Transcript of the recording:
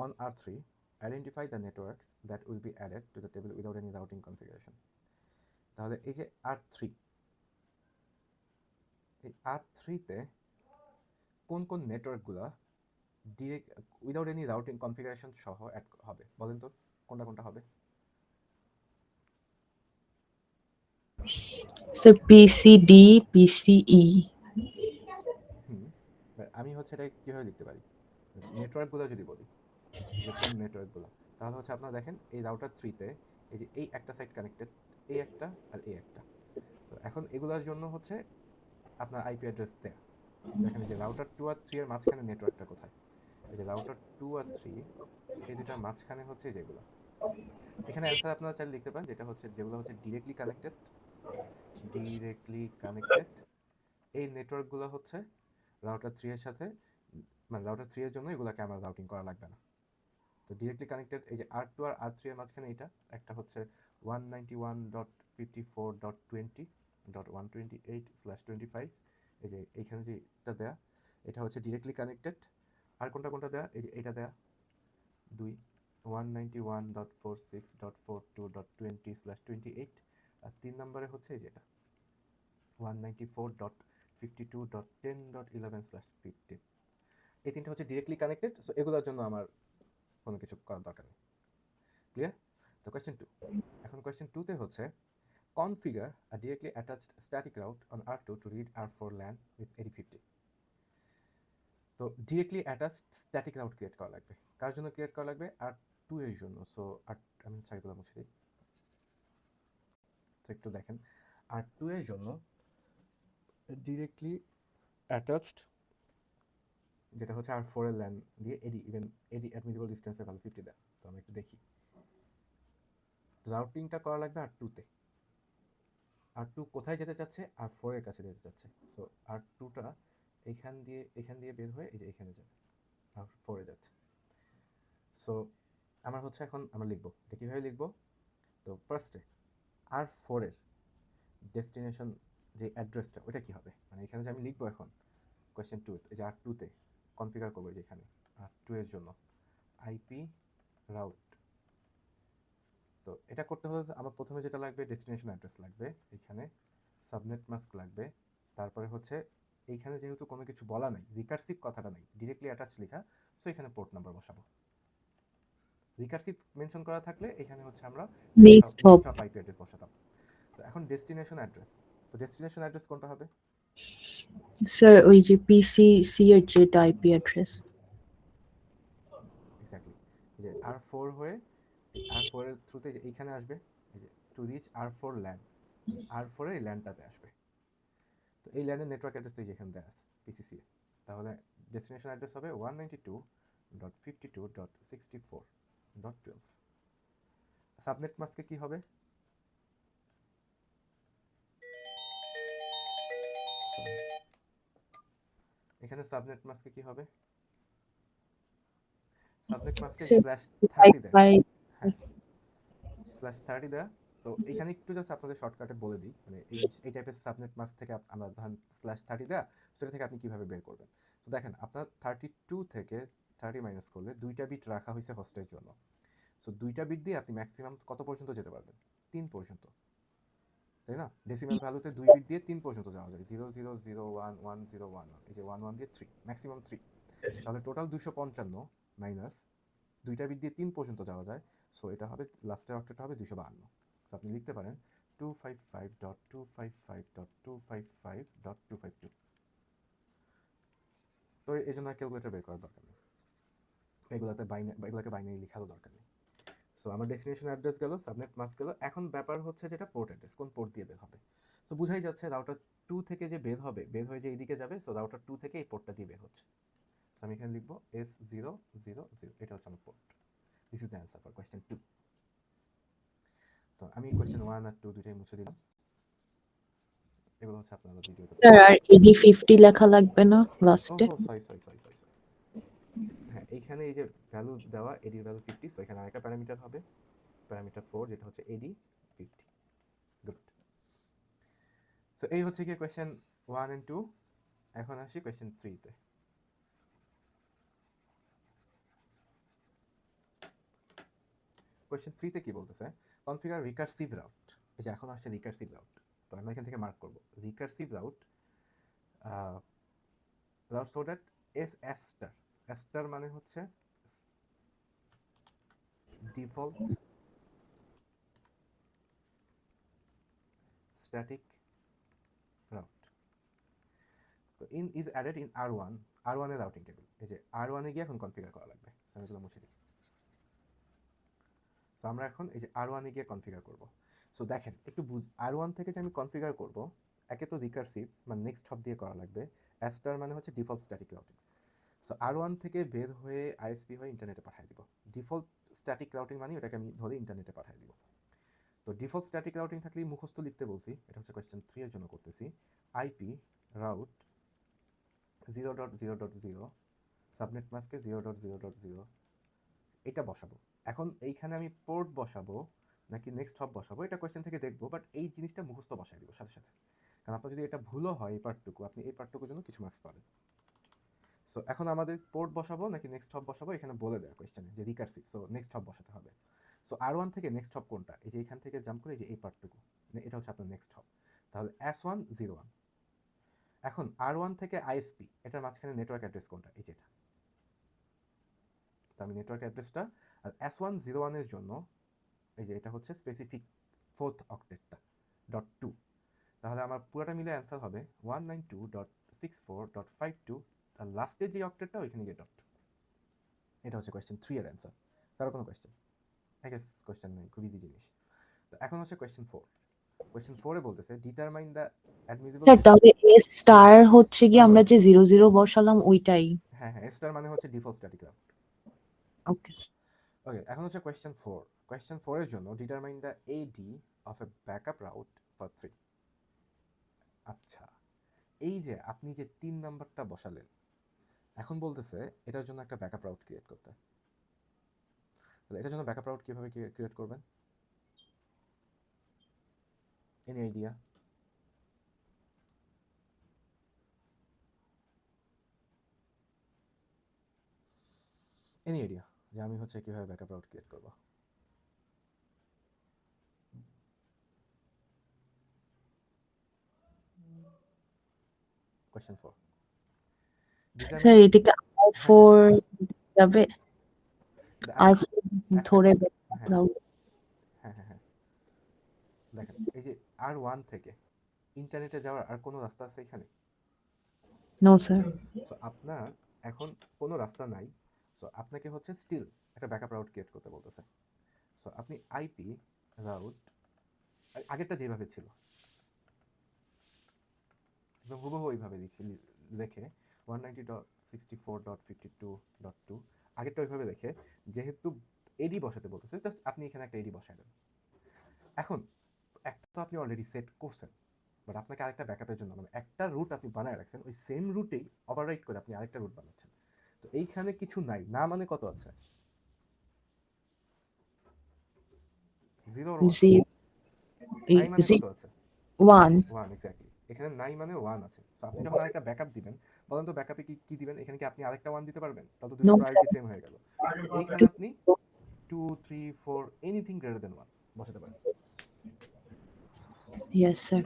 on R3, identify the networks that will be added to the table without any routing configuration. তাহলে এই যে R3, এই R3-তে কোন কোন নেটওয়ার্কগুলো direct without any routing configuration সহ অ্যাড হবে বলেন তো, কোনটা কোনটা হবে? Sir PCD, PCE. আমি হচ্ছে এটা কীভাবে লিখতে পারি, নেটওয়ার্কগুলো যদি বলি যে কোন নেটওয়ার্কগুলো, তাহলে হচ্ছে আপনারা দেখেন এই রাউটার 3-তে এই যে এই একটা সাইট কানেক্টেড, এই একটা আর এই একটা। তো এখন এগুলোর জন্য হচ্ছে আপনার আইপি অ্যাড্রেস দেয়া। দেখেন এই যে রাউটার 2 আর 3 এর মাঝখানে নেটওয়ার্কটা কোথায়, এই যে রাউটার 2 আর 3 এই দুটার মাঝখানে হচ্ছে যেগুলো। এখানে অ্যান্সার আপনারা চাইলে লিখতে পারেন যেটা হচ্ছে যেগুলো হচ্ছে ডিরেক্টলি কানেক্টেড এই নেটওয়ার্কগুলো হচ্ছে রাউটার 3 এর সাথে, মানে রাউটার 3 এর জন্য এগুলোকে আমার রাউটিং করা লাগবে না। তো ডিরেক্টলি কানেক্টেড এই যে R2 আর R3 এর মাঝখানে এটা একটা হচ্ছে 191.54.20.128/25, এই যে এইখানে যে এটা দেয়া এটা হচ্ছে ডিরেক্টলি কানেক্টেড। আর কোনটা কোনটা দেয়া, এই যে এটা দেয়া 2 191.46.42.20/28, আর 3 নম্বরে হচ্ছে এই যেটা 194.52.10.11/15। এই তিনটা হচ্ছে ডিরেক্টলি কানেক্টেড। সো এগুলোর জন্য আমার কোনো কিছু করার দরকার নেই। ক্লিয়ার? তো কোয়েশ্চেন 2, এখন কোয়েশ্চেন 2-তে হচ্ছে configure a directly attached static route on R2 to read R4 LAN with 8050। তো directly attached static route create করা লাগবে। কার জন্য ক্রিয়েট করা লাগবে? R2 এর জন্য। সো আমি ছাইগুলো মুছে দিই। তো একটু দেখেন R2 এর জন্য ডিরেক্টলি অ্যাটাচড যেটা হচ্ছে R4 এর LAN দিয়ে এডি অ্যাডমিটেবল ডিস্টেন্সের ভ্যালু 50 দেয়। তো আমরা একটু দেখি, রাউটিংটা করা লাগবে R2-তে। R2 কোথায় যেতে চাচ্ছে? R4 এর কাছে যেতে চাচ্ছে। সো R2টা এখান দিয়ে বের হয়ে এই যে এখানে যাবে, R4 এ যাচ্ছে। সো আমার হচ্ছে এখন আমরা লিখবো, এটা কীভাবে লিখবো? তো ফার্স্টে R4 এর ডেস্টিনেশন যে অ্যাড্রেসটা ওটা কী হবে, মানে এখানে যে আমি লিখবো এখন কোয়েশ্চেন 2 এই যে R2-তে কনফিগার করবো যে এখানে R2 এর জন্য আইপি রাউট। তো এটা করতে হলে আমার প্রথমে যেটা লাগবে ডেস্টিনেশন অ্যাড্রেস লাগবে, এখানে সাবনেট মাস্ক লাগবে, তারপরে হচ্ছে এইখানে যেহেতু কোনো কিছু বলা নাই, রিকার্সিভ কথাটা নাই, ডিরেক্টলি অ্যাটাচ লেখা, সো এখানে পোর্ট নাম্বার বসাবো। রিকার্সিভ মেনশন করা থাকলে এখানে হচ্ছে আমরা next next hop. Hop IP address বসাতাম। তো এখন ডেস্টিনেশন অ্যাড্রেস, তো ডেস্টিনেশন অ্যাড্রেস কোনটা হবে? স্যার ওই যে পিসিসি এর যেটা আইপি অ্যাড্রেস। এক্স্যাক্টলি, এই যে R4 হয়ে R4 এর থ্রুতে এইখানে আসবে, এই যে to reach R4 LAN, R4 এর ল্যানটাতে আসবে। তো এই ল্যানের নেটওয়ার্ক অ্যাড্রেস তো যেখানে দেওয়া আছে পিসিসি এ, তাহলে ডেস্টিনেশন অ্যাড্রেস হবে 192.52.64.12। সাবনেট মাস্কে কি হবে? এখানে সাবনেট মাস্কে কি হবে? সাবনেট মাস্কে /30 দেয়। হ্যাঁ, /30 দেয়া। তো এখানে একটু জাস্ট আপনাদের শর্টকাটে বলে দিই, মানে এই টাইপের সাবনেট মাস্ক থেকে আমরা ধরেন /30 দেয়া, সেটা থেকে আপনি কিভাবে বের করবেন। তো দেখেন আপনার 32 থেকে 30 মাইনাস করলে 2টা বিট রাখা হয়েছে হোস্টের জন্য। সো 2টা বিট দিয়ে আপনি ম্যাক্সিমাম কত পর্যন্ত যেতে পারবেন? 3 পর্যন্ত, তাই না? ডেসিমাল ভ্যালুতে 2 বিট দিয়ে 3 পর্যন্ত যাওয়া যায়, 00011011, এই যে 11 দিয়ে 3, ম্যাক্সিমাম 3। তাহলে টোটাল 255 মাইনাস 2টা বিট দিয়ে 3 পর্যন্ত যাওয়া যায়, সো এটা হবে লাস্টের অক্টেটটা হবে 252। সো আপনি লিখতে পারেন 255.255.255.252। তো এই জন্য ক্যালকুলেটর বের করার দরকার নেই, এগুলোকে বাইনারি লেখারও দরকার নেই। সো আমার ডেস্টিনেশন অ্যাড্রেস গেল, সাবনেট মাস্ক গেল, এখন ব্যাপার হচ্ছে যেটা পোর্ট অ্যাড্রেস, কোন পোর্ট দিয়ে বের হবে। সো বুঝাই যাচ্ছে রাউটার 2 থেকে যে বের হবে, বের হয়ে যে এইদিকে যাবে, সো রাউটার 2 থেকে এই পোর্টটা দিয়ে বের হচ্ছে। সো আমি এখানে লিখবো S000, এটা হচ্ছে আমার port. This is the answer for question 2। তো আমি কোয়েশ্চেন 1 আর 2 দুইটাই মুছে দিলাম। এগুলো হচ্ছে আপনারা ভিডিওতে স্যার আর এডি 50 লেখা লাগবে না লাস্টে? ওহো, সরি। হ্যাঁ, এইখানে এই যে ভ্যালু দেওয়া এডির ভ্যালু 50, সো এখানে আরেকটা প্যারামিটার হবে, প্যারামিটার 4, যেটা হচ্ছে এডি 50। গুড। সো এই হচ্ছে কি কোয়েশ্চেন 1 এন্ড 2। এখন আসি কোয়েশ্চেন 3-তে। কোয়েশ্চেন 3 তে কি বলতেছে, কনফিগার রিকার্সিভ রাউট। এই যে এখন আসছে রিকার্সিভ রাউট, তো আমরা এখান থেকে মার্ক করব recursive route route so that S star, S star মানে হচ্ছে ডিফল্ট স্ট্যাটিক রাউট। তো in is added in R1, R1 এর রাউটিং টেবিল। এই যে R1 এ গিয়ে এখন কনফিগার করা লাগবে। আমি এগুলো মুছে দিই। সো আমরা এখন এই যে R1 এ গিয়ে কনফিগার করব। সো দেখেন একটু R1 থেকে যে আমি কনফিগার করব, একে তো রিকার্সিভ মানে নেক্সট হপ দিয়ে করা লাগবে, এস স্টার মানে হচ্ছে default static routing. So R1 থেকে বের হয়ে আইএসপি হয়ে ইন্টারনেটে পাঠিয়ে দিব। ডিফল্ট স্ট্যাটিক রাউটিং মানে ওটাকে আমি ধরে ইন্টারনেটে পাঠিয়ে দিব। তো ডিফল্ট স্ট্যাটিক রাউটিং থাকলে মুখস্থ লিখতে বলছি, এটা হচ্ছে কোয়েশ্চেন 3 এর জন্য করতেছি। আইপি রাউট 0.0.0 সাবনেট মাস্কে 0.0.0 এটা বসাবো। এখন এইখানে আমি পোর্ট বসাবো নাকি নেক্সট হপ বসাবো এটা কোয়েশ্চেন থেকে দেখবো, বাট এই জিনিসটা মুখস্থ বসাই দিব সাথে সাথে, কারণ আপনার যদি এটা ভুলও হয় এই পার্টটুকু, আপনি এই পার্টটুকুর জন্য কিছু মার্কস পাবেন। সো এখন আমাদের পোর্ট বসাবো নাকি নেক্সট হপ বসাবো এখানে বলে দেয় কোয়েশ্চেনে যে রিকার্সিভ, সো নেক্সট হপ বসাতে হবে। সো R1 থেকে নেক্সট হপ কোনটা, এই যে এখান থেকে জাম্প করে এই যে এই পার্টটুকু, এটা হচ্ছে আপনার নেক্সট হপ, তাহলে S101। এখন R1 থেকে আইএসপি এটার মাঝখানে নেটওয়ার্ক অ্যাড্রেস কোনটা, এই যে এটা, তো আমি নেটওয়ার্ক অ্যাড্রেসটা, আর S101 এর জন্য এই যে এটা হচ্ছে স্পেসিফিক 4th অক্টেটটা .2, তাহলে আমার পুরোটা মিলে অ্যান্সার হবে 192.64.52, আর লাস্টের যে অক্টেটটা ওইখানে গিয়ে .2। এটা হচ্ছে কোয়েশ্চেন 3 এর অ্যান্সার। কারো কোনো কোয়েশ্চেন? আই গেস কোয়েশ্চেন নেই, খুব ইজি জিনিস। তো এখন হচ্ছে কোয়েশ্চেন 4। কোয়েশ্চেন 4 এ বলতেছে ডিটারমাইন দ্য অ্যাডমিসিবল। স্যার তাহলে এস স্টার হচ্ছে কি আমরা যে 00 বসালাম ওইটাই? হ্যাঁ হ্যাঁ, স্টার মানে হচ্ছে default static route. Okay. Okay, এখন হচ্ছে কোয়েশ্চেন 4। কোয়েশ্চেন 4 এর জন্য determine the AD of a backup route for 3। আচ্ছা, এই যে আপনি যে 3 নাম্বারটা বসালেন, এখন বলতেছে এটার জন্য একটা ব্যাকআপ রাউট ক্রিয়েট করতে। তাহলে এটার জন্য ব্যাকআপ রাউট কিভাবে ক্রিয়েট করবেন? Any idea? এনি আইডিয়া যে আমি হচ্ছে কিভাবে ব্যাকআপ রাউট ক্রিয়েট করব? কোয়েশ্চেন 4। স্যার এটাকে R4 যাবে, R4 ধরে হ্যাঁ হ্যাঁ হ্যাঁ, দেখেন এই যে R1 থেকে ইন্টারনেটে যাওয়ার আর কোনো রাস্তা আছে এখানে? No sir. সো আপনার এখন কোনো রাস্তা নাই, সো আপনাকে হচ্ছে স্টিল একটা ব্যাকআপ রাউট ক্রিয়েট করতে বলতেছে। সো আপনি আইপি রাউট আগেরটা যেভাবে ছিল একদম হুবহু ওইভাবে রেখে 190.64.52.2 আগেরটা ওইভাবে রেখে, যেহেতু এডি বসাতে বলতেছে জাস্ট আপনি এখানে একটা এডি বসাই দেন। এখন একটা তো আপনি অলরেডি সেট করছেন, বাট আপনাকে আরেকটা ব্যাকআপের জন্য মানে একটা রুট আপনি বানায় রাখছেন, ওই সেম রুটেই ওভাররাইট করে আপনি আরেকটা রুট বানাচ্ছেন। তো এইখানে কিছু নাই, না মানে কত আছে? 0 or 1? নাই মানে কত আছে? 1 1, এক্স্যাক্টলি। এখানে নাই মানে 1 আছে। সো আপনি যখন আরেকটা ব্যাকআপ দিবেন, বলেন তো ব্যাকআপে কি কি দিবেন? এখানে কি আপনি আরেকটা 1 দিতে পারবেন? তাহলে তো দুটো নো প্রায়োরিটি সেম হয়ে গেল। সো এইখানে আপনি 2, 3, 4 এনিথিং গ্রেটার দ্যান 1 বসাতে পারেন। Yes sir.